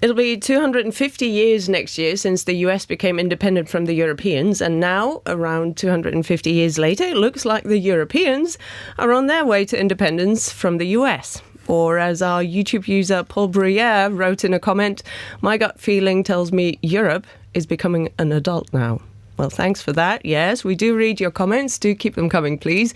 It'll be 250 years next year since the US became independent from the Europeans, and now, around 250 years later, it looks like the Europeans are on their way to independence from the US. Or as our YouTube user Paul Bruyere wrote in a comment, my gut feeling tells me Europe is becoming an adult now. Well, thanks for that. Yes, we do read your comments. Do keep them coming, please.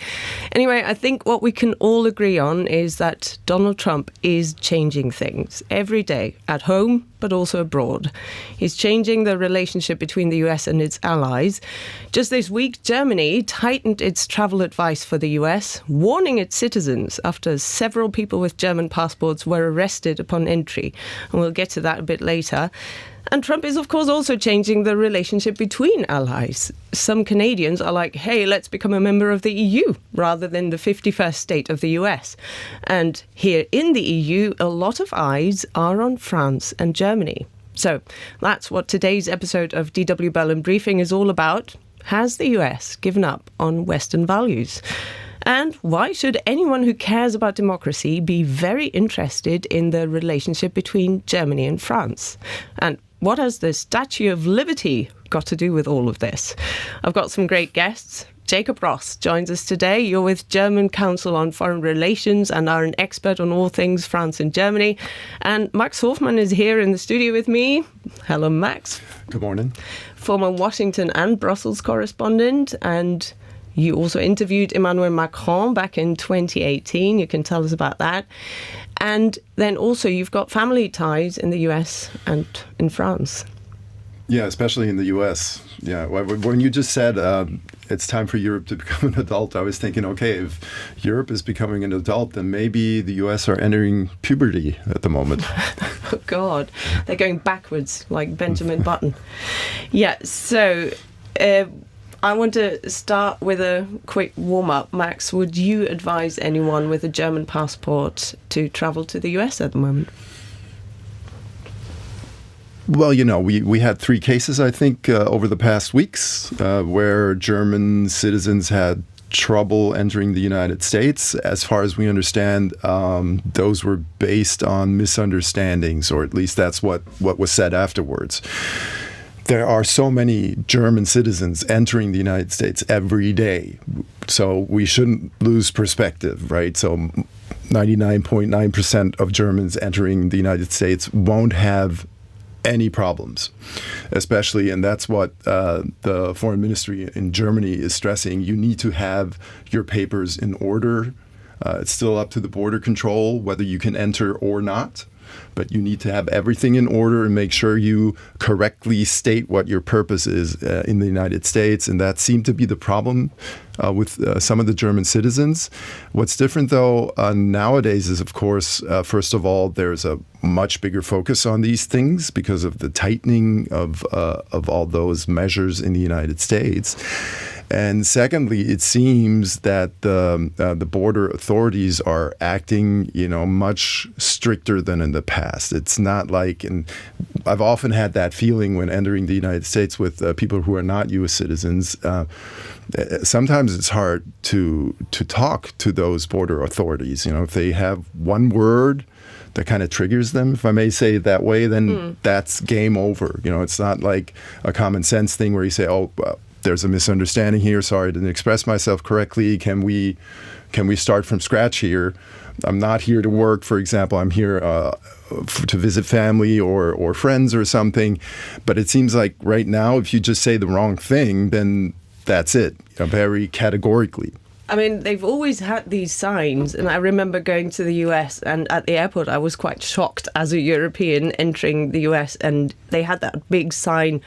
Anyway, I think what we can all agree on is that Donald Trump is changing things every day at home, but also abroad. He's changing the relationship between the US and its allies. Just this week, Germany tightened its travel advice for the US, warning its citizens after several people with German passports were arrested upon entry. And we'll get to that a bit later. And Trump is, of course, also changing the relationship between allies. Some Canadians are like, hey, let's become a member of the EU rather than the 51st state of the US. And here in the EU, a lot of eyes are on France and Germany. So that's what today's episode of DW Berlin Briefing is all about. Has the US given up on Western values? And why should anyone who cares about democracy be very interested in the relationship between Germany and France? And what has the Statue of Liberty got to do with all of this? I've got some great guests. Jacob Ross joins us today. You're with German Council on Foreign Relations and are an expert on all things France and Germany. And Max Hofmann is here in the studio with me. Hello, Max. Good morning. Former Washington and Brussels correspondent, and you also interviewed Emmanuel Macron back in 2018. You can tell us about that. And then also you've got family ties in the US and in France. Yeah, especially in the US. Yeah, when you just said it's time for Europe to become an adult, I was thinking, okay, if Europe is becoming an adult, then maybe the US are entering puberty at the moment. Oh, God. They're going backwards like Benjamin Button. Yeah, so I want to start with a quick warm-up. Max, would you advise anyone with a German passport to travel to the US at the moment? Well, you know, we had 3 cases, I think, over the past weeks where German citizens had trouble entering the United States. As far as we understand, those were based on misunderstandings, or at least that's what was said afterwards. There are so many German citizens entering the United States every day, so we shouldn't lose perspective, right? So 99.9% of Germans entering the United States won't have any problems, especially, and that's what the foreign ministry in Germany is stressing. You need to have your papers in order. It's still up to the border control whether you can enter or not. But you need to have everything in order and make sure you correctly state what your purpose is in the United States. And that seemed to be the problem with some of the German citizens. What's different, though, nowadays is, of course, first of all, there's a much bigger focus on these things because of the tightening of all those measures in the United States. And secondly, it seems that the border authorities are acting, much stricter than in the past. It's not like, and I've often had that feeling when entering the United States with people who are not U.S. citizens. Sometimes it's hard to talk to those border authorities. If they have one word that kind of triggers them, if I may say it that way, then that's game over. It's not like a common sense thing where you say, oh, well, there's a misunderstanding here. Sorry, I didn't express myself correctly. Can we start from scratch here? I'm not here to work, for example. I'm here to visit family or friends or something. But it seems like right now, if you just say the wrong thing, then that's it, very categorically. I mean, they've always had these signs, and I remember going to the US, and at the airport I was quite shocked as a European entering the US, and they had that big sign,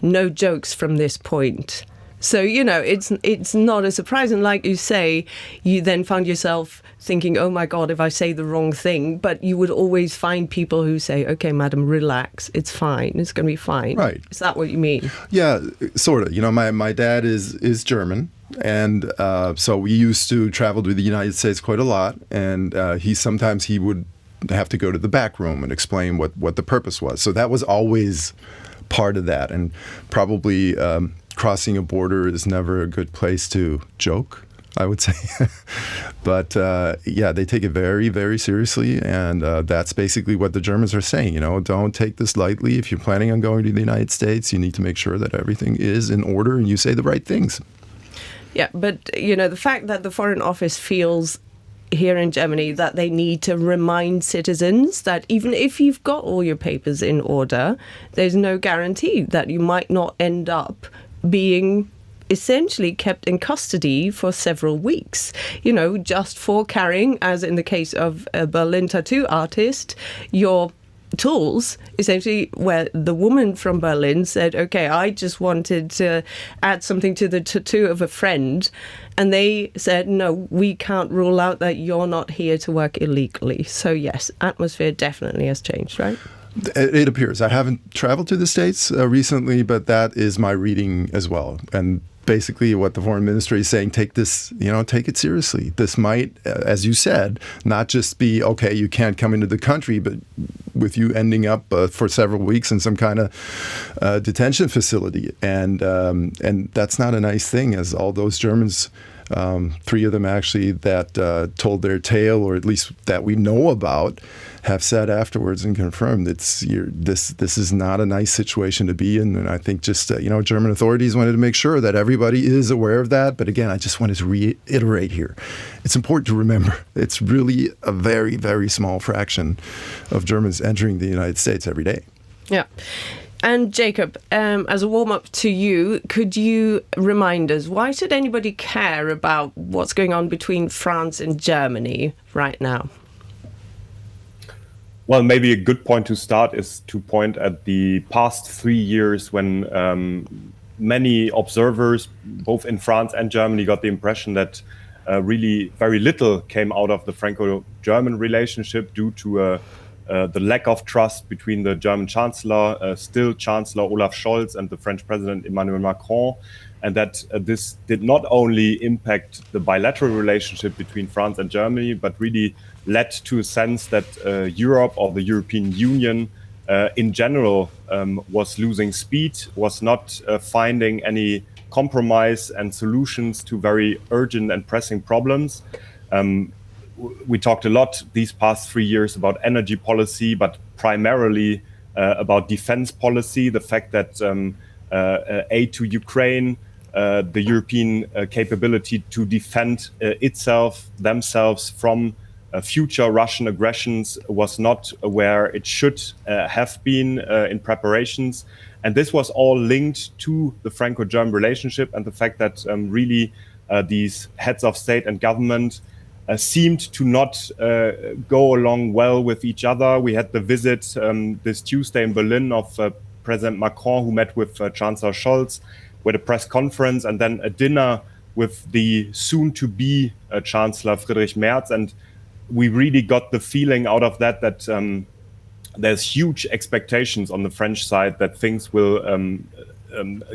no jokes from this point. So, it's not a surprise. And like you say, you then found yourself thinking, oh my God, if I say the wrong thing. But you would always find people who say, okay, madam, relax. It's fine. It's going to be fine. Right. Is that what you mean? Yeah, sort of. My dad is German. And so we used to travel to the United States quite a lot. And sometimes he would have to go to the back room and explain what the purpose was. So that was always part of that, and probably crossing a border is never a good place to joke. I would say. But yeah, they take it very, very seriously. And that's basically what the Germans are saying. Don't take this lightly. If you're planning on going to the United States, you need to make sure that everything is in order and you say the right things. Yeah, but, the fact that the Foreign Office feels here in Germany that they need to remind citizens that even if you've got all your papers in order, there's no guarantee that you might not end up being essentially kept in custody for several weeks, just for carrying, as in the case of a Berlin tattoo artist, your tools, essentially, where the woman from Berlin said, okay, I just wanted to add something to the tattoo of a friend. And they said, no, we can't rule out that you're not here to work illegally. So yes, atmosphere definitely has changed, right? It appears. I haven't traveled to the States recently, but that is my reading as well. And basically what the foreign ministry is saying, take this, take it seriously. This might, as you said, not just be, okay, you can't come into the country, but with you ending up for several weeks in some kind of detention facility. And that's not a nice thing, as all those Germans, 3 of them actually that told their tale, or at least that we know about, have said afterwards and confirmed this is not a nice situation to be in. And I think just, German authorities wanted to make sure that everybody is aware of that. But again, I just wanted to reiterate here. It's important to remember it's really a very, very small fraction of Germans entering the United States every day. Yeah. And Jacob, as a warm-up to you, could you remind us, why should anybody care about what's going on between France and Germany right now? Well, maybe a good point to start is to point at the past 3 years when many observers, both in France and Germany, got the impression that really very little came out of the Franco-German relationship due to the lack of trust between the German Chancellor, still Chancellor Olaf Scholz, and the French President Emmanuel Macron, and that this did not only impact the bilateral relationship between France and Germany, but really led to a sense that Europe, or the European Union in general, was losing speed, was not finding any compromise and solutions to very urgent and pressing problems. We talked a lot these past 3 years about energy policy, but primarily about defense policy, the fact that aid to Ukraine, the European capability to defend themselves from future Russian aggressions was not where it should have been in preparations. And this was all linked to the Franco-German relationship and the fact that really these heads of state and government seemed to not go along well with each other. We had the visit this Tuesday in Berlin of President Macron, who met with Chancellor Scholz, with a press conference and then a dinner with the soon-to-be Chancellor Friedrich Merz. And we really got the feeling out of that there's huge expectations on the French side that things will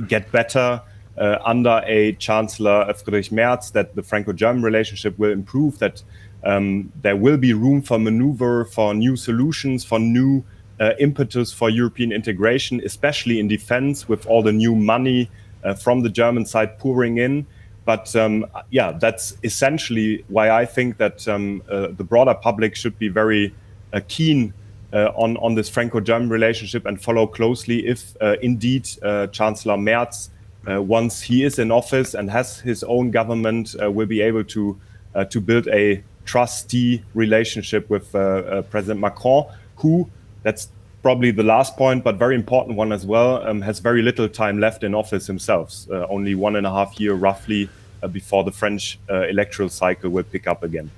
get better under a Chancellor Friedrich Merz, that the Franco-German relationship will improve, that there will be room for maneuver, for new solutions, for new impetus for European integration, especially in defense, with all the new money from the German side pouring in. But that's essentially why I think that the broader public should be very keen on this Franco-German relationship and follow closely if indeed Chancellor Merz, once he is in office and has his own government, will be able to build a trustee relationship with President Macron, who, that's probably the last point, but very important one as well, has very little time left in office himself, only 1.5 years roughly before the French electoral cycle will pick up again.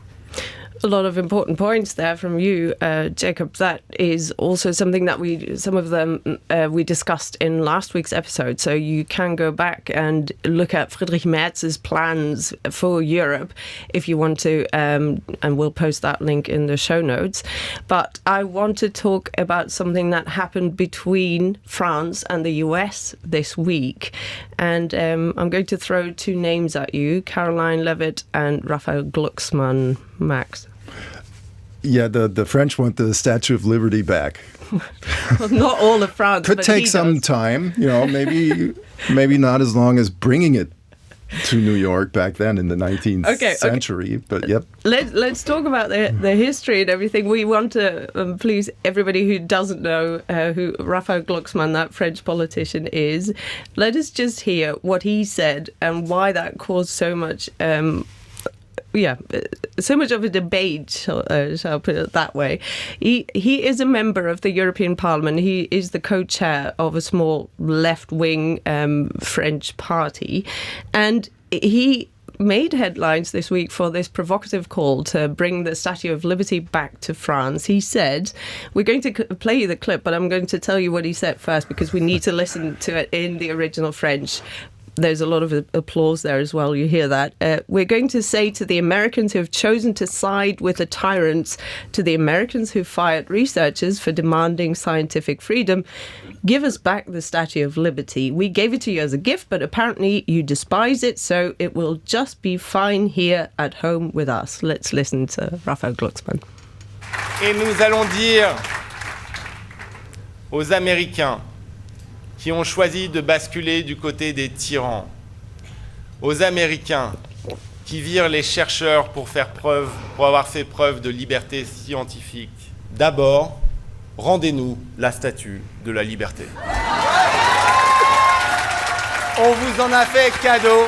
A lot of important points there from you, Jacob. That is also something that some of them we discussed in last week's episode. So you can go back and look at Friedrich Merz's plans for Europe if you want to, and we'll post that link in the show notes. But I want to talk about something that happened between France and the US this week. And I'm going to throw 2 names at you, Caroline Levitt and Raphael Glucksmann. Max. Yeah, the French want the Statue of Liberty back. Well, not all of France. Could take some time, maybe not as long as bringing it to New York back then in the 19th century. But yep. Let's talk about the history and everything. We want to please everybody who doesn't know who Raphael Glucksmann, that French politician, is. Let us just hear what he said and why that caused so much. So much of a debate, shall I put it that way. He is a member of the European Parliament. He is the co-chair of a small left-wing French party. And he made headlines this week for this provocative call to bring the Statue of Liberty back to France. He said, we're going to play you the clip, but I'm going to tell you what he said first because we need to listen to it in the original French. There's a lot of applause there as well. You hear that. We're going to say to the Americans who have chosen to side with the tyrants, to the Americans who fired researchers for demanding scientific freedom, give us back the Statue of Liberty. We gave it to you as a gift, but apparently you despise it, so it will just be fine here at home with us. Let's listen to Raphael Glucksmann. Et nous allons dire aux Américains qui ont choisi de basculer du côté des tyrans, aux Américains qui virent les chercheurs pour avoir fait preuve de liberté scientifique. D'abord, rendez-nous la statue de la liberté. On vous en a fait cadeau.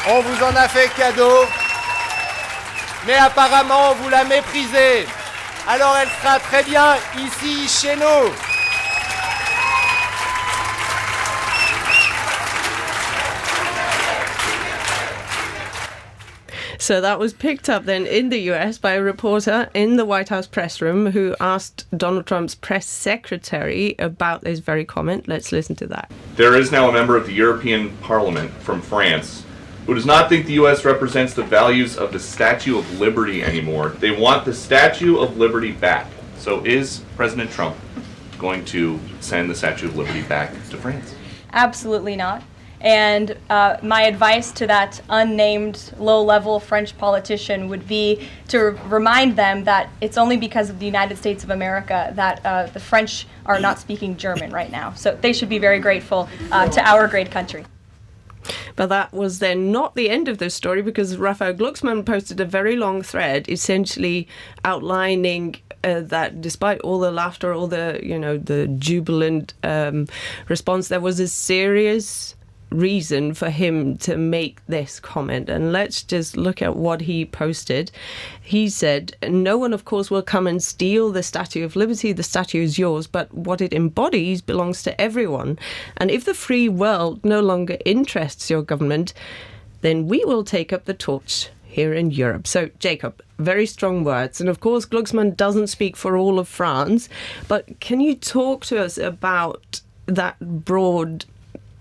On vous en a fait cadeau. Mais apparemment, vous la méprisez. Alors elle sera très bien ici, chez nous. So that was picked up then in the US by a reporter in the White House press room who asked Donald Trump's press secretary about this very comment. Let's listen to that. There is now a member of the European Parliament from France who does not think the US represents the values of the Statue of Liberty anymore. They want the Statue of Liberty back. So is President Trump going to send the Statue of Liberty back to France? Absolutely not. And my advice to that unnamed low-level French politician would be to remind them that it's only because of the United States of America that the French are not speaking German right now. So they should be very grateful to our great country. But that was then not the end of the story, because Raphael Glucksmann posted a very long thread essentially outlining that despite all the laughter, all the jubilant response, there was a serious reason for him to make this comment. And let's just look at what he posted. He said, no one, of course, will come and steal the Statue of Liberty. The statue is yours, but what it embodies belongs to everyone. And if the free world no longer interests your government, then we will take up the torch here in Europe. So, Jacob, very strong words. And of course, Glucksmann doesn't speak for all of France, but can you talk to us about that broad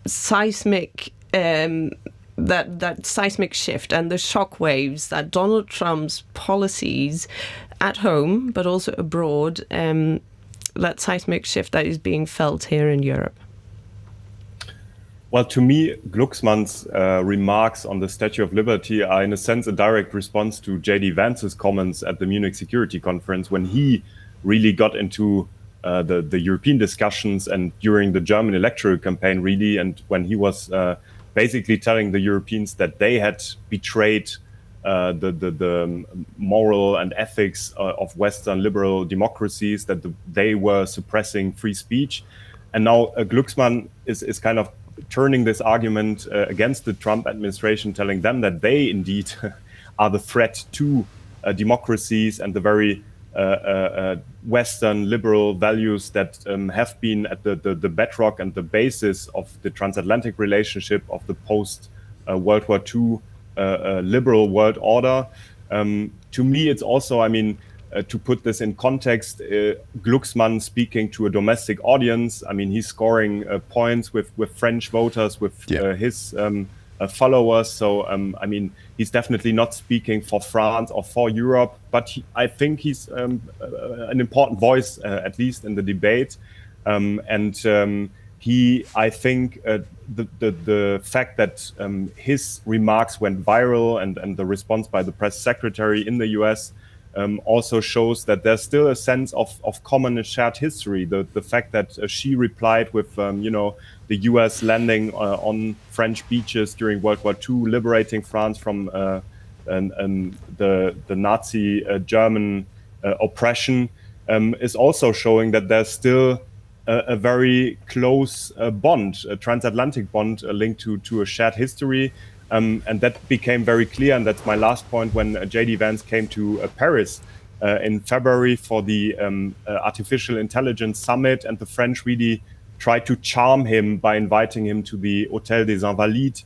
seismic that seismic shift and the shockwaves that Donald Trump's policies at home but also abroad, that seismic shift that is being felt here in Europe? Well, to me, Glucksmann's remarks on the Statue of Liberty are, in a sense, a direct response to J.D. Vance's comments at the Munich Security Conference when he really got into the European discussions and during the German electoral campaign, really, and when he was basically telling the Europeans that they had betrayed the moral and ethics of Western liberal democracies, that they were suppressing free speech. And now Glucksmann is kind of turning this argument against the Trump administration, telling them that they indeed are the threat to democracies and the very Western liberal values that have been at the bedrock and the basis of the transatlantic relationship of the post-World War II liberal world order. To me, it's also, to put this in context, Glucksmann speaking to a domestic audience. He's scoring points with French voters, with his followers. So, he's definitely not speaking for France or for Europe, but I think he's an important voice, at least in the debate. I think the fact that his remarks went viral and the response by the press secretary in the US also shows that there's still a sense of common and shared history. The fact that she replied with, the U.S. landing on French beaches during World War II, liberating France from the Nazi German oppression, is also showing that there's still a very close bond, a transatlantic bond linked to a shared history. And that became very clear, and that's my last point, when J.D. Vance came to Paris in February for the Artificial Intelligence Summit, and the French really tried to charm him by inviting him to the Hôtel des Invalides,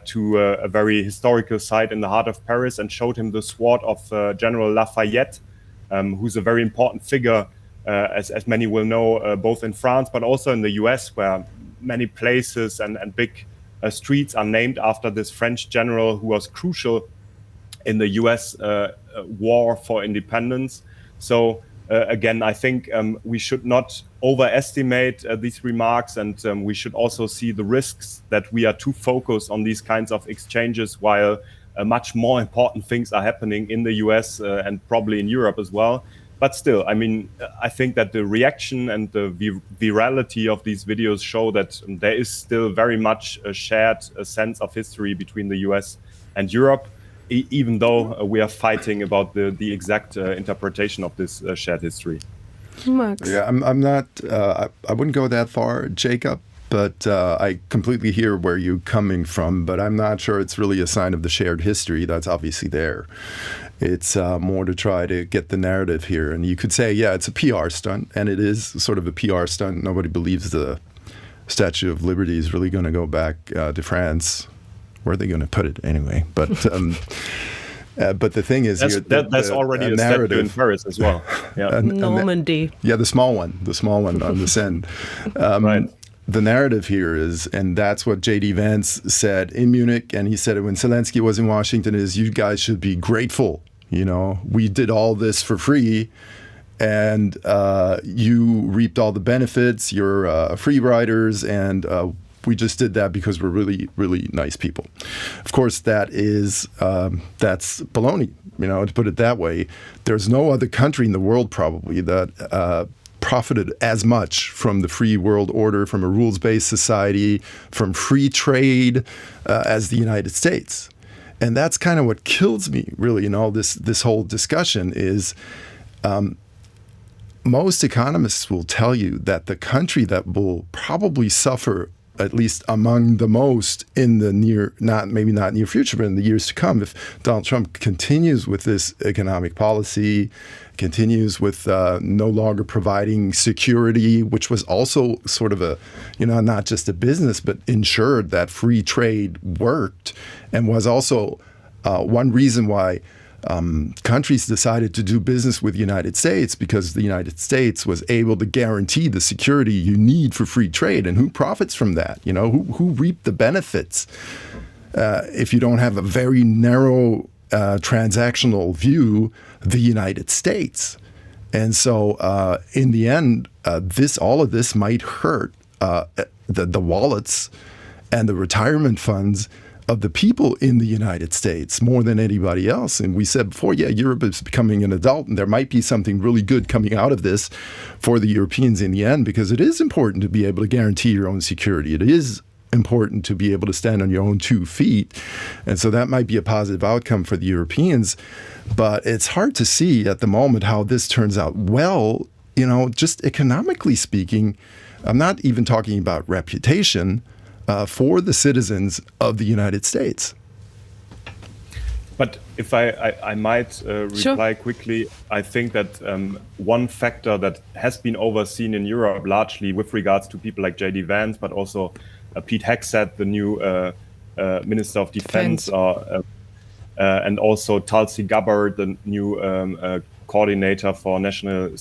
to a very historical site in the heart of Paris, and showed him the sword of General Lafayette, who's a very important figure, as many will know, both in France but also in the US, where many places and big streets are named after this French general who was crucial in the US war for independence. So again, I think we should not overestimate these remarks, and we should also see the risks that we are too focused on these kinds of exchanges, while much more important things are happening in the US and probably in Europe as well. But still, I mean, I think that the reaction and the virality of these videos show that there is still very much a shared sense of history between the US and Europe, even though we are fighting about the exact interpretation of this shared history. Max. Yeah, I'm not, I wouldn't go that far, Jacob, but I completely hear where you're coming from, but I'm not sure it's really a sign of the shared history that's obviously there. It's more to try to get the narrative here. And you could say, yeah, it's a PR stunt, and it is sort of a PR stunt. Nobody believes the Statue of Liberty is really going to go back to France. Where are they going to put it anyway? But the thing is, that's already a statue in Paris as well. Yeah, Normandy. Yeah, the small one on the Seine. Right. The narrative here is, and that's what J.D. Vance said in Munich, and he said it when Zelensky was in Washington, is you guys should be grateful. You know, we did all this for free, and you reaped all the benefits. You're free riders, and we just did that because we're really, really nice people. Of course, that's baloney, to put it that way. There's no other country in the world probably that profited as much from the free world order, from a rules-based society, from free trade as the United States. And that's kind of what kills me, really, in all this whole discussion is most economists will tell you that the country that will probably suffer at least among the most in the maybe not near future, but in the years to come, if Donald Trump continues with this economic policy, continues with no longer providing security, which was also sort of a, not just a business, but ensured that free trade worked, and was also one reason why countries decided to do business with the United States, because the United States was able to guarantee the security you need for free trade. And who profits from that? Who reap the benefits if you don't have a very narrow transactional view? The United States. And so in the end, all of this might hurt the wallets and the retirement funds of the people in the United States more than anybody else. And we said before, Europe is becoming an adult, and there might be something really good coming out of this for the Europeans in the end, because it is important to be able to guarantee your own security. It is important to be able to stand on your own 2 feet. And so that might be a positive outcome for the Europeans. But it's hard to see at the moment how this turns out well, just economically speaking. I'm not even talking about reputation for the citizens of the United States. But if I might reply quickly, I think that one factor that has been overseen in Europe largely with regards to people like J.D. Vance, but also Pete Hegseth, the new Minister of Defense, and also Tulsi Gabbard, the new coordinator for national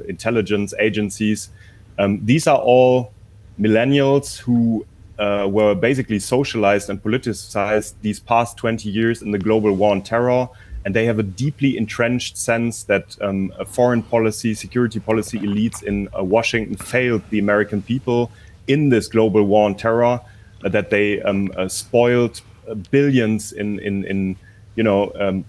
intelligence agencies. These are all millennials who were basically socialized and politicized these past 20 years in the global war on terror. And they have a deeply entrenched sense that foreign policy, security policy elites in Washington failed the American people in this global war on terror, that they spoiled billions in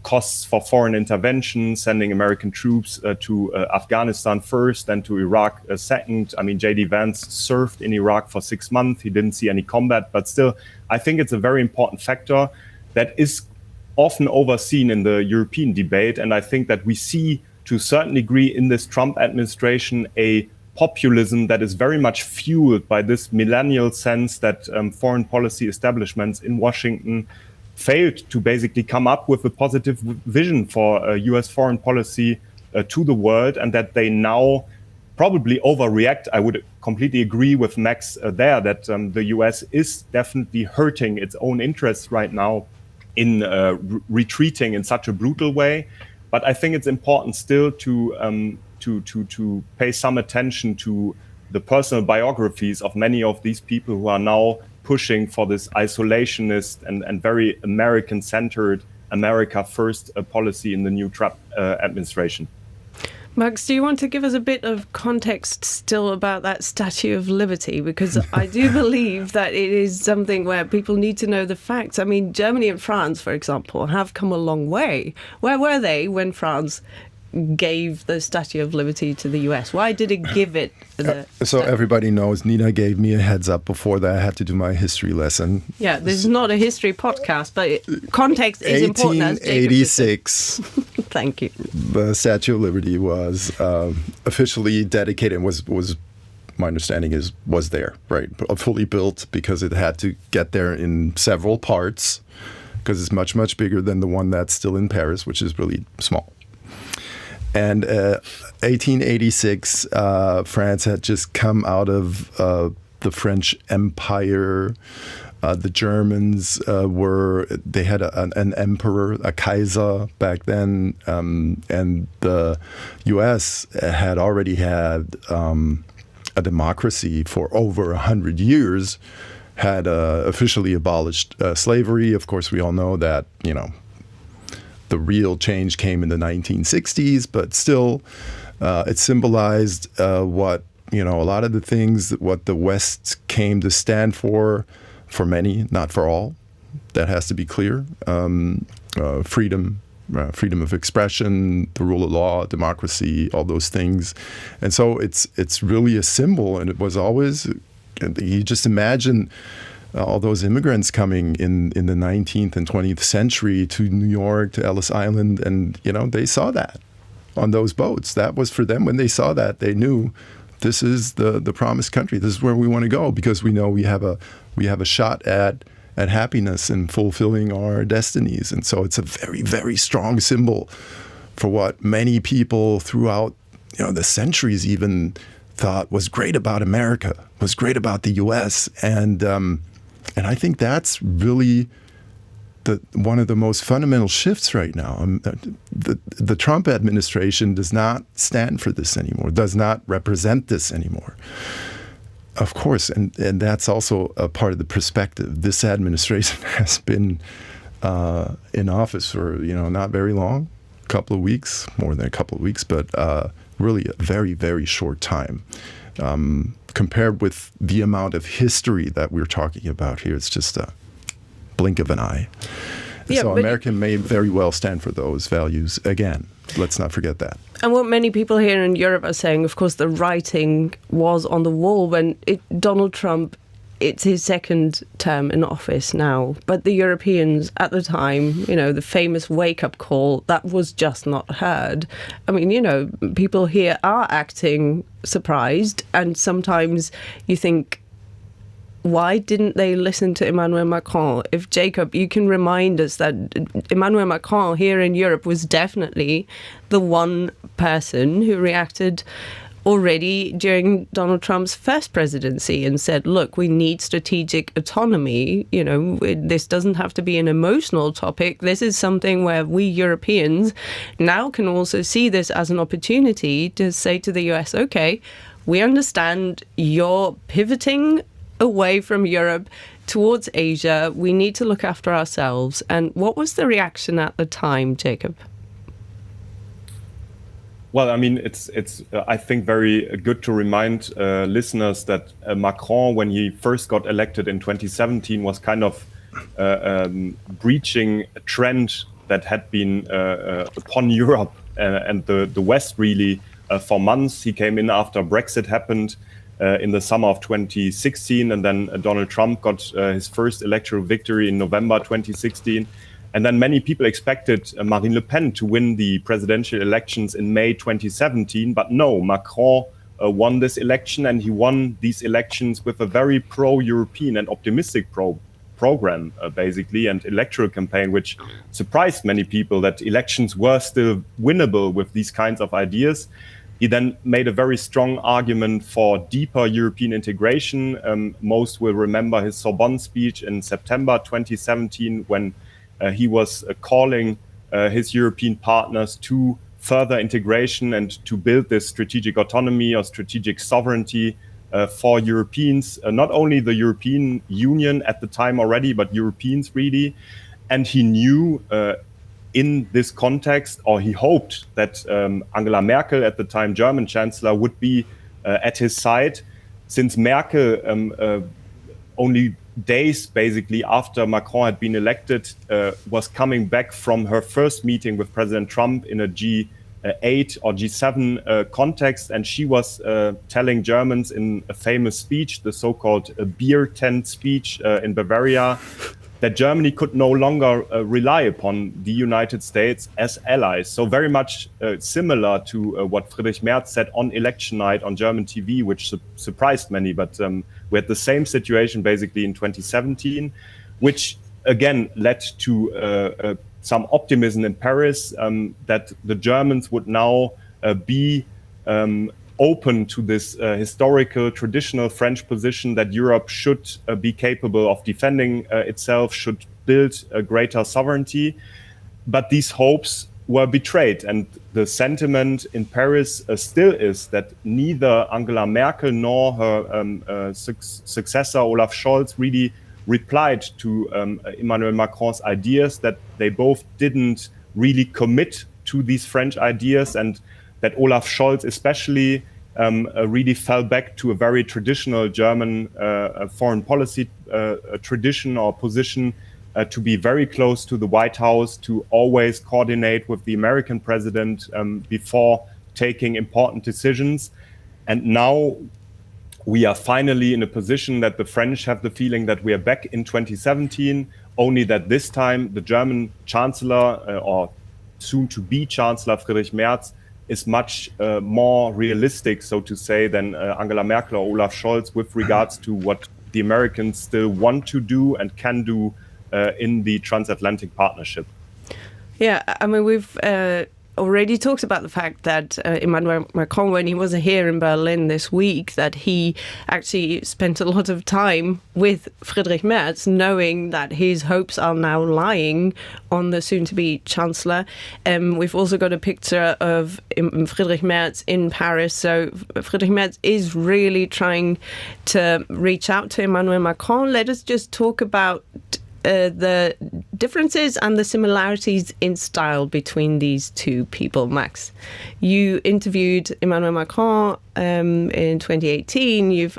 costs for foreign intervention, sending American troops to Afghanistan first, then to Iraq second. I mean, J.D. Vance served in Iraq for 6 months. He didn't see any combat, but still, I think it's a very important factor that is often overseen in the European debate. And I think that we see, to a certain degree, in this Trump administration, a populism that is very much fueled by this millennial sense that foreign policy establishments in Washington failed to basically come up with a positive vision for US foreign policy to the world, and that they now probably overreact. I would completely agree with Max there that the US is definitely hurting its own interests right now in retreating in such a brutal way. But I think it's important still to pay some attention to the personal biographies of many of these people who are now pushing for this isolationist and very American-centered, America first policy in the new Trump administration. Max, do you want to give us a bit of context still about that Statue of Liberty? Because I do believe that it is something where people need to know the facts. I mean, Germany and France, for example, have come a long way. Where were they when France gave the Statue of Liberty to the US? Why did it give it so everybody knows Nina gave me a heads up before that I had to do my history lesson. Yeah, this is not a history podcast, but context is important. 1886. Thank you. The Statue of Liberty was officially dedicated and was my understanding was there, right? Fully built, because it had to get there in several parts, because it's much, much bigger than the one that's still in Paris, which is really small. And 1886, France had just come out of the French Empire. The Germans they had an emperor, a Kaiser back then, and the U.S. had already had a democracy for over 100 years, had officially abolished slavery. Of course, we all know that, the real change came in the 1960s, but still it symbolized what, a lot of the things, what the West came to stand for many, not for all. That has to be clear. Freedom of expression, the rule of law, democracy, all those things. And so it's really a symbol, and it was always, you just imagine all those immigrants coming in the 19th and 20th century to New York, to Ellis Island, and they saw that on those boats. That was for them. When they saw that, they knew this is the promised country. This is where we want to go, because we know we have a shot at happiness and fulfilling our destinies. And so it's a very, very strong symbol for what many people throughout the centuries even thought was great about America, was great about the U.S. And I think that's really one of the most fundamental shifts right now. The Trump administration does not stand for this anymore, does not represent this anymore. Of course, and that's also a part of the perspective. This administration has been in office for, not very long, a couple of weeks, more than a couple of weeks, but really a very, very short time. Compared with the amount of history that we're talking about here, it's just a blink of an eye. Yeah, so America may very well stand for those values again. Let's not forget that. And what many people here in Europe are saying, of course, the writing was on the wall when Donald Trump, it's his second term in office now. But the Europeans at the time, the famous wake-up call, that was just not heard. I mean, people here are acting surprised, and sometimes you think, why didn't they listen to Emmanuel Macron? If Jacob, you can remind us that Emmanuel Macron here in Europe was definitely the one person who reacted already during Donald Trump's first presidency and said, look, we need strategic autonomy. This doesn't have to be an emotional topic. This is something where we Europeans now can also see this as an opportunity to say to the US, okay, we understand you're pivoting away from Europe towards Asia. We need to look after ourselves. And what was the reaction at the time, Jacob? Well, I mean, it's I think very good to remind listeners that Macron, when he first got elected in 2017, was kind of breaching a trend that had been upon Europe and the West really for months. He came in after Brexit happened in the summer of 2016, and then Donald Trump got his first electoral victory in November 2016. And then many people expected Marine Le Pen to win the presidential elections in May 2017, but no, Macron won this election, and he won these elections with a very pro-European and optimistic program, basically, and electoral campaign, which surprised many people that elections were still winnable with these kinds of ideas. He then made a very strong argument for deeper European integration. Most will remember his Sorbonne speech in September 2017, when he was calling his European partners to further integration and to build this strategic autonomy or strategic sovereignty for Europeans, not only the European Union at the time already, but Europeans really. And he knew in this context, or he hoped that Angela Merkel, at the time German Chancellor, would be at his side, since Merkel only days basically after Macron had been elected was coming back from her first meeting with President Trump in a G8 or G7 context, and she was telling Germans in a famous speech, the so-called beer tent speech in Bavaria, that Germany could no longer rely upon the United States as allies. So very much similar to what Friedrich Merz said on election night on German TV, which surprised many. But we had the same situation basically in 2017, which again led to some optimism in Paris that the Germans would now be open to this historical, traditional French position that Europe should be capable of defending itself, should build a greater sovereignty. But these hopes were betrayed. And the sentiment in Paris still is that neither Angela Merkel nor her successor, Olaf Scholz, really replied to Emmanuel Macron's ideas, that they both didn't really commit to these French ideas, and that Olaf Scholz especially really fell back to a very traditional German foreign policy tradition or position, to be very close to the White House, to always coordinate with the American president before taking important decisions. And now we are finally in a position that the French have the feeling that we are back in 2017, only that this time the German Chancellor or soon-to-be Chancellor Friedrich Merz is much more realistic, so to say, than Angela Merkel or Olaf Scholz with regards to what the Americans still want to do and can do in the transatlantic partnership. Yeah, I mean, we've already talked about the fact that Emmanuel Macron, when he was here in Berlin this week, that he actually spent a lot of time with Friedrich Merz, knowing that his hopes are now lying on the soon-to-be Chancellor. We've also got a picture of Friedrich Merz in Paris. So Friedrich Merz is really trying to reach out to Emmanuel Macron. Let us just talk about the differences and the similarities in style between these two people. Max, you interviewed Emmanuel Macron in 2018. You've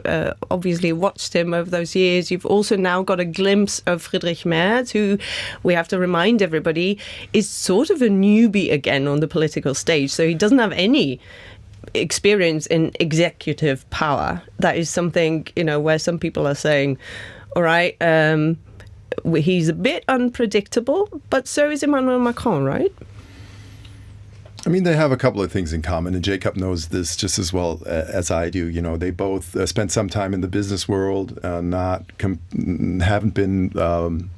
obviously watched him over those years. You've also now got a glimpse of Friedrich Merz, who, we have to remind everybody, is sort of a newbie again on the political stage. So he doesn't have any experience in executive power. That is something, where some people are saying, all right, he's a bit unpredictable, but so is Emmanuel Macron, right? I mean, they have a couple of things in common, and Jacob knows this just as well as I do. They both spent some time in the business world, haven't been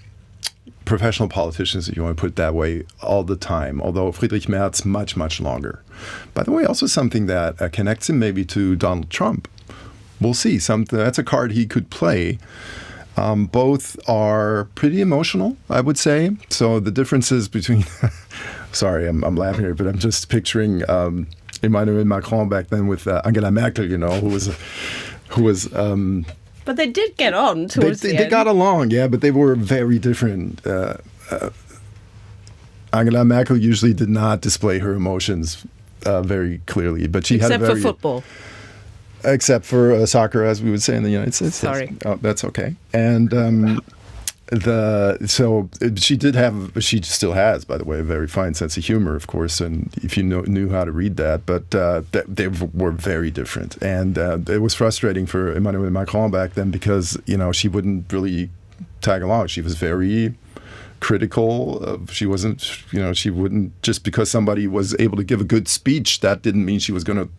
professional politicians, if you want to put it that way, all the time, although Friedrich Merz much, much longer. By the way, also something that connects him maybe to Donald Trump. We'll see. That's a card he could play. Both are pretty emotional, I would say. So the differences between, sorry, I'm laughing here, but I'm just picturing Emmanuel Macron back then with Angela Merkel, who was. But they did get on towards the end. They got along, yeah, but they were very different. Angela Merkel usually did not display her emotions very clearly, but she except for football. Except for soccer, as we would say in the United States. Sorry. Oh, that's okay. And She still has, by the way, a very fine sense of humor, of course, and if you knew how to read that, but they were very different. And it was frustrating for Emmanuel Macron back then because, she wouldn't really tag along. She was very critical. She wasn't, she wouldn't, just because somebody was able to give a good speech, that didn't mean she was going to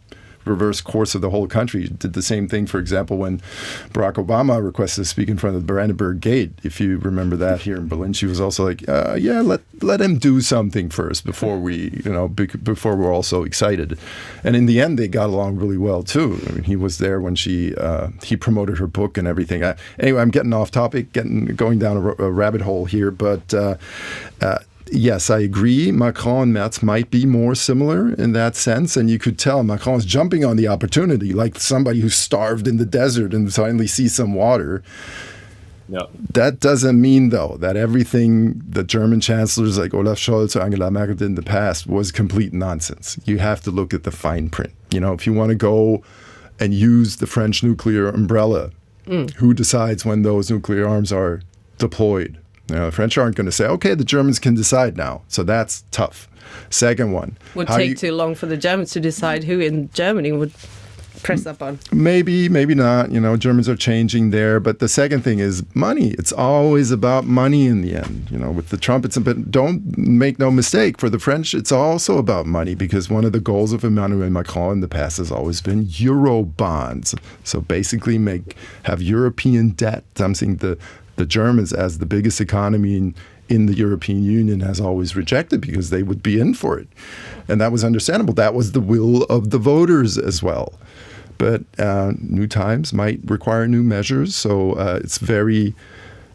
reverse course of the whole country. Did the same thing, for example, when Barack Obama requested to speak in front of the Brandenburg Gate. If you remember that here in Berlin, she was also like, let him do something first before before we're all so excited. And in the end, they got along really well too. I mean, he was there when he promoted her book and everything. Anyway, I'm getting off topic, going down a rabbit hole here, but yes, I agree. Macron and Merz might be more similar in that sense. And you could tell Macron's jumping on the opportunity, like somebody who's starved in the desert and finally sees some water. Yeah. That doesn't mean, though, that everything the German chancellors like Olaf Scholz or Angela Merkel did in the past was complete nonsense. You have to look at the fine print. If you want to go and use the French nuclear umbrella, who decides when those nuclear arms are deployed? The French aren't going to say, okay, the Germans can decide now. So that's tough. Second one. Would take too long for the Germans to decide who in Germany would press that button. Maybe not. Germans are changing there. But the second thing is money. It's always about money in the end. With the trumpets, but don't make no mistake. For the French, it's also about money because one of the goals of Emmanuel Macron in the past has always been Eurobonds. So basically have European debt, something the Germans, as the biggest economy in the European Union, has always rejected because they would be in for it. And that was understandable. That was the will of the voters as well. But new times might require new measures. So it's very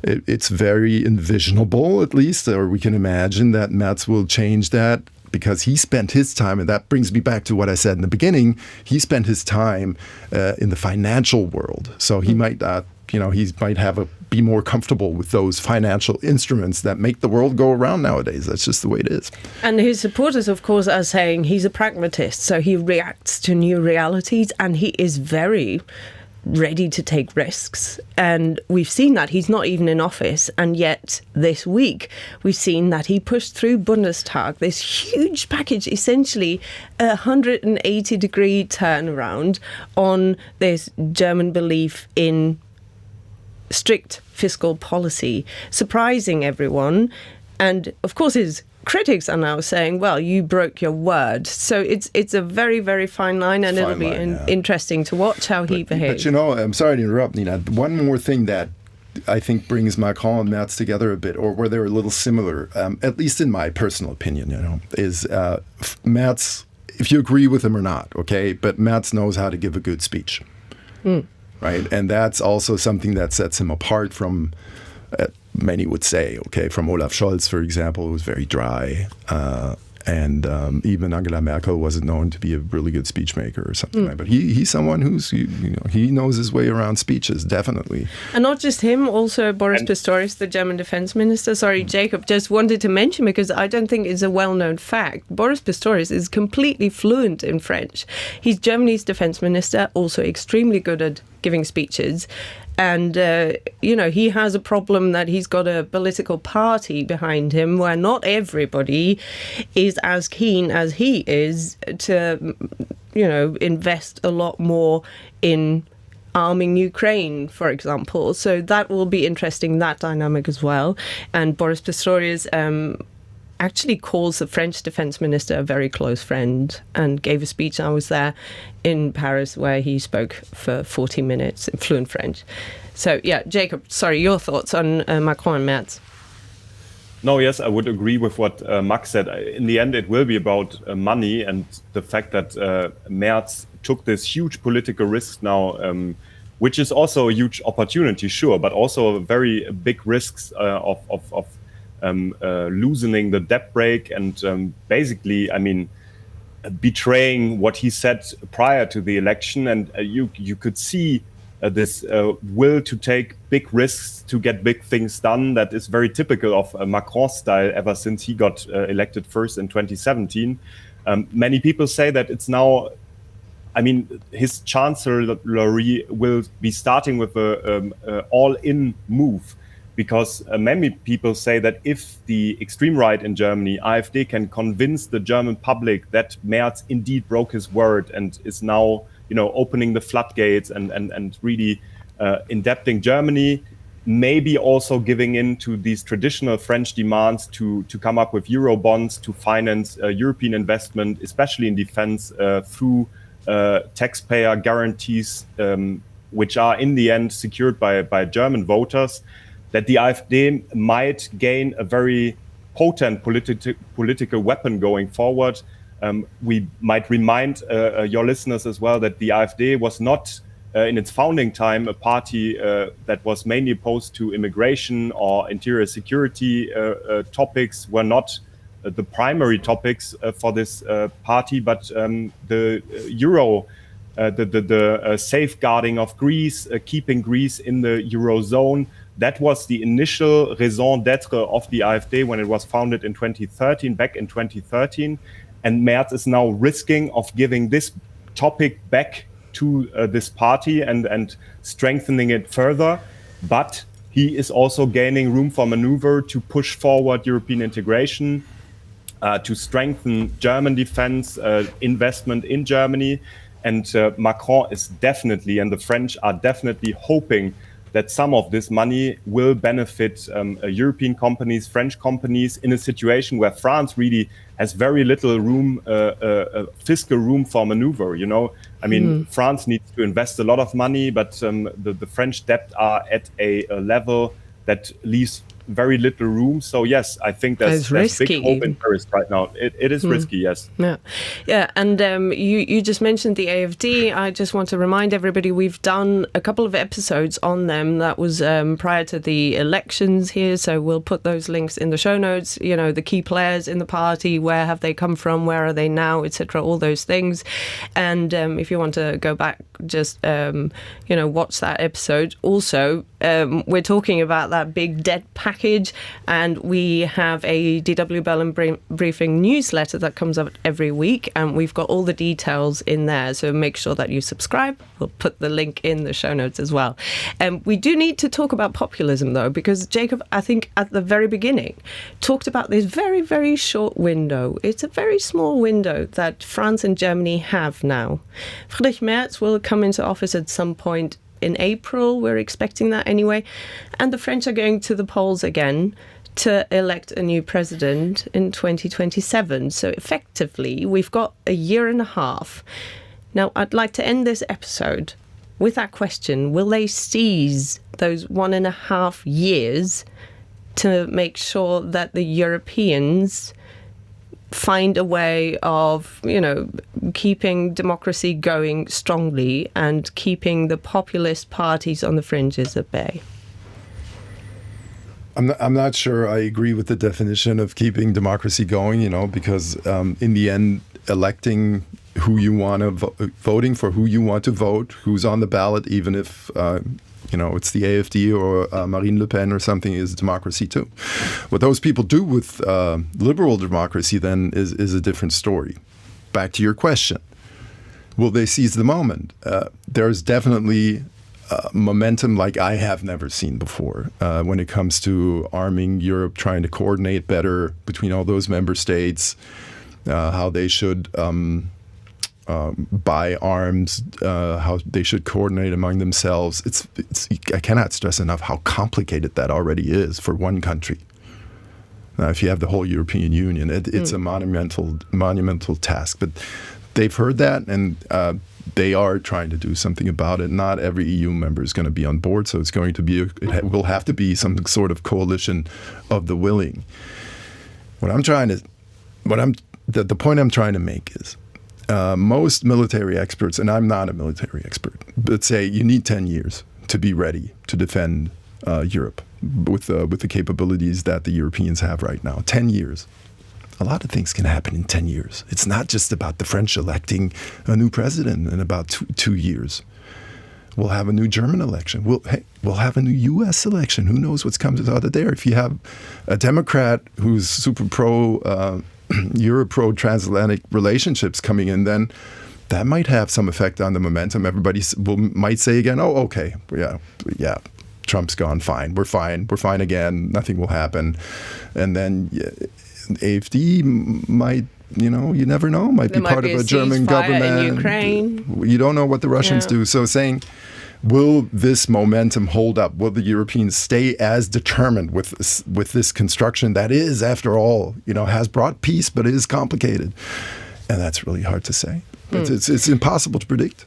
envisionable, at least, or we can imagine that Merz will change that because he spent his time, and that brings me back to what I said in the beginning, he spent his time in the financial world. So he might not, he might be more comfortable with those financial instruments that make the world go around nowadays. That's just the way it is. And his supporters, of course, are saying he's a pragmatist. So he reacts to new realities and he is very ready to take risks. And we've seen that. He's not even in office. And yet this week, we've seen that he pushed through Bundestag, this huge package, essentially a 180-degree turnaround on this German belief in strict fiscal policy, surprising everyone. And of course, his critics are now saying, well, you broke your word. So it's a very, very fine line, and it'll be interesting to watch how he behaves. But I'm sorry to interrupt, Nina. One more thing that I think brings Macron and Merz together a bit, or where they're a little similar, at least in my personal opinion, is Merz, if you agree with him or not, okay, but Merz knows how to give a good speech. Right, and that's also something that sets him apart from, many would say, from Olaf Scholz, for example, who was very dry, and even Angela Merkel wasn't known to be a really good speech maker or something like that. But he's someone who's, he knows his way around speeches, definitely. And not just him, also Boris Pistorius, the German defense minister. Sorry, Jacob, just wanted to mention, because I don't think it's a well-known fact, Boris Pistorius is completely fluent in French. He's Germany's defense minister, also extremely good at giving speeches. And, he has a problem that he's got a political party behind him where not everybody is as keen as he is to, invest a lot more in arming Ukraine, for example. So that will be interesting, that dynamic as well. And Boris Pistorius actually calls the French defense minister a very close friend and gave a speech. I was there in Paris where he spoke for 40 minutes in fluent French. So, Jacob, sorry, your thoughts on Macron and Merz? No, yes, I would agree with what Max said. In the end, it will be about money and the fact that Merz took this huge political risk now, which is also a huge opportunity, sure, but also very big risks of loosening the debt brake and basically, betraying what he said prior to the election. And you could see this will to take big risks to get big things done that is very typical of Macron's style ever since he got elected first in 2017. Many people say that it's now, his chancellery will be starting with a all-in move, because many people say that if the extreme right in Germany, AfD, can convince the German public that Merz indeed broke his word and is now, opening the floodgates and really indebting Germany, maybe also giving in to these traditional French demands to come up with Eurobonds to finance European investment, especially in defense, through taxpayer guarantees, which are in the end secured by German voters, that the AfD might gain a very potent political weapon going forward. We might remind your listeners as well that the AfD was not, in its founding time, a party that was mainly opposed to immigration or interior security topics, were not the primary topics for this party, but the euro, the safeguarding of Greece, keeping Greece in the eurozone. That was the initial raison d'etre of the AfD when it was founded in 2013, back in 2013. And Merz is now risking of giving this topic back to this party and strengthening it further. But he is also gaining room for maneuver to push forward European integration, to strengthen German defense, investment in Germany. And Macron is definitely, and the French are definitely hoping that some of this money will benefit European companies, French companies, in a situation where France really has very little room, fiscal room for maneuver. I mean, France needs to invest a lot of money, but the French debt are at a level that leaves very little room. So yes, I think there's big hope in Paris right now. It is risky, yes. Yeah. And you just mentioned the AfD. I just want to remind everybody we've done a couple of episodes on them. That was prior to the elections here. So we'll put those links in the show notes. The key players in the party, where have they come from, where are they now, etc. All those things. And if you want to go back, just watch that episode. Also, we're talking about that big debt package, and we have a DW Berlin briefing newsletter that comes out every week, and we've got all the details in there, so make sure that you subscribe. We'll put the link in the show notes as well. We do need to talk about populism, though, because Jacob, I think at the very beginning, talked about this very, very short window. It's a very small window that France and Germany have now. Friedrich Merz will come into office at some point in April. We're expecting that anyway. And the French are going to the polls again to elect a new president in 2027. So effectively, we've got a year and a half. Now, I'd like to end this episode with that question. Will they seize those 1.5 years to make sure that the Europeans find a way of, keeping democracy going strongly and keeping the populist parties on the fringes at bay? I'm not sure I agree with the definition of keeping democracy going, because in the end, electing who you want to voting for who you want to vote, who's on the ballot, even if it's the AfD or Marine Le Pen or something, is democracy too. What those people do with liberal democracy then is a different story. Back to your question. Will they seize the moment? There's definitely momentum like I have never seen before when it comes to arming Europe, trying to coordinate better between all those member states, how they should buy arms, how they should coordinate among themselves. I cannot stress enough how complicated that already is for one country. If you have the whole European Union, it's a monumental task. But they've heard that, and they are trying to do something about it. Not every EU member is going to be on board, so it's going to be it will have to be some sort of coalition of the willing. The point I'm trying to make is, most military experts, and I'm not a military expert, but say you need 10 years to be ready to defend Europe with the capabilities that the Europeans have right now. 10 years. A lot of things can happen in 10 years. It's not just about the French electing a new president in about two years. We'll have a new German election. We'll have a new U.S. election. Who knows what's coming out of there? If you have a Democrat who's super pro Europe, pro transatlantic relationships coming in, then that might have some effect on the momentum. Everybody might say again, "Oh, okay, yeah, Trump's gone, fine. We're fine again. Nothing will happen. And then AfD might, you never know, might be part of a German government. In Ukraine. You don't know what the Russians do. So saying, will this momentum hold up? Will the Europeans stay as determined with this construction that is, after all, has brought peace, but is complicated? And that's really hard to say. It's impossible to predict.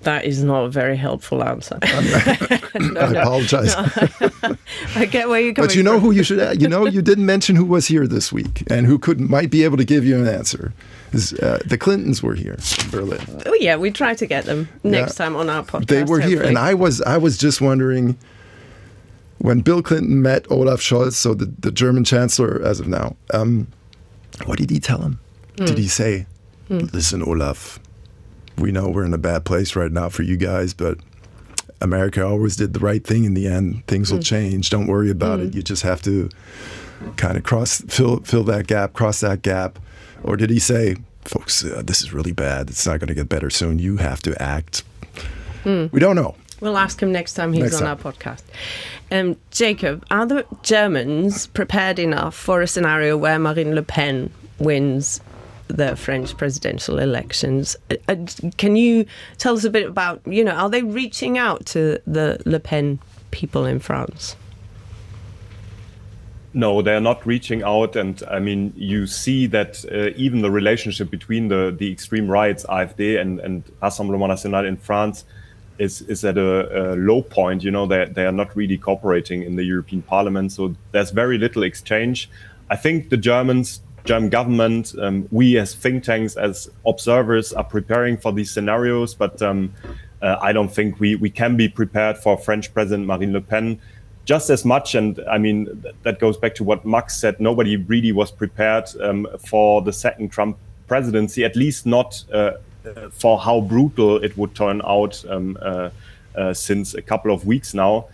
That is not a very helpful answer. I apologize. No. I get where you're coming from. But who you should ask? You didn't mention who was here this week and who might be able to give you an answer. The Clintons were here in Berlin. Oh yeah, we try to get them next time on our podcast. They were here, and I was just wondering, when Bill Clinton met Olaf Scholz, so the German chancellor as of now, what did he tell him? Did he say, listen, Olaf, we know we're in a bad place right now for you guys, but America always did the right thing in the end. Things will change. Don't worry about it. You just have to kind of fill that gap, cross that gap. Or did he say, folks, this is really bad. It's not going to get better soon. You have to act. We don't know. We'll ask him next time he's on our podcast. Jacob, are the Germans prepared enough for a scenario where Marine Le Pen wins the French presidential elections? Can you tell us a bit about, are they reaching out to the Le Pen people in France? No, they're not reaching out. And I mean, you see that even the relationship between the extreme rights, AfD and Rassemblement National in France is at a low point. They are not really cooperating in the European Parliament. So there's very little exchange. I think the German government, we as think tanks, as observers, are preparing for these scenarios, but I don't think we can be prepared for French President Marine Le Pen just as much. And I mean, that goes back to what Max said. Nobody really was prepared for the second Trump presidency, at least not for how brutal it would turn out since a couple of weeks now.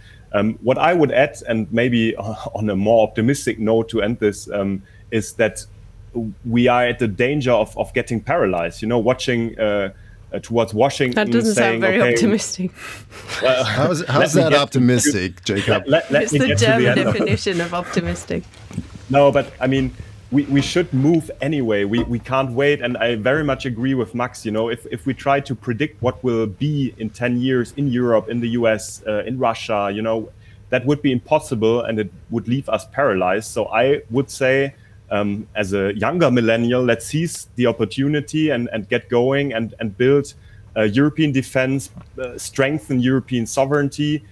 What I would add, and maybe on a more optimistic note to end this, is that we are at the danger of getting paralyzed, watching towards Washington. That doesn't sound very optimistic. Well, how's that optimistic, Jacob? It's the German definition of optimistic. No, but I mean, we should move anyway. We can't wait. And I very much agree with Max. If we try to predict what will be in 10 years in Europe, in the US, in Russia, that would be impossible and it would leave us paralyzed. So I would say, as a younger millennial, let's seize the opportunity and get going and build European defense, strengthen European sovereignty,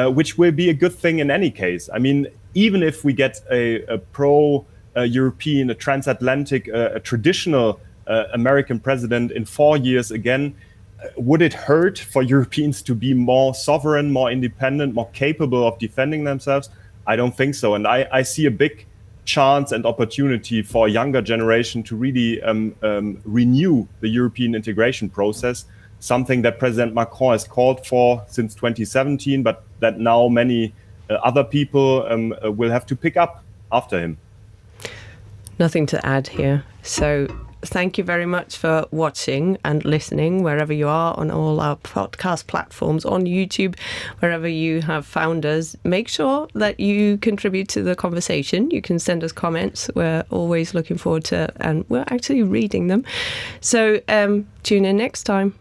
which will be a good thing in any case. I mean, even if we get a pro-European, a transatlantic, a traditional American president in 4 years again, would it hurt for Europeans to be more sovereign, more independent, more capable of defending themselves? I don't think so. And I see a big chance and opportunity for a younger generation to really renew the European integration process, something that President Macron has called for since 2017, but that now many other people will have to pick up after him. Nothing to add here. So thank you very much for watching and listening wherever you are on all our podcast platforms, on YouTube, wherever you have found us. Make sure that you contribute to the conversation. You can send us comments. We're always looking forward to, and we're actually reading them. So tune in next time.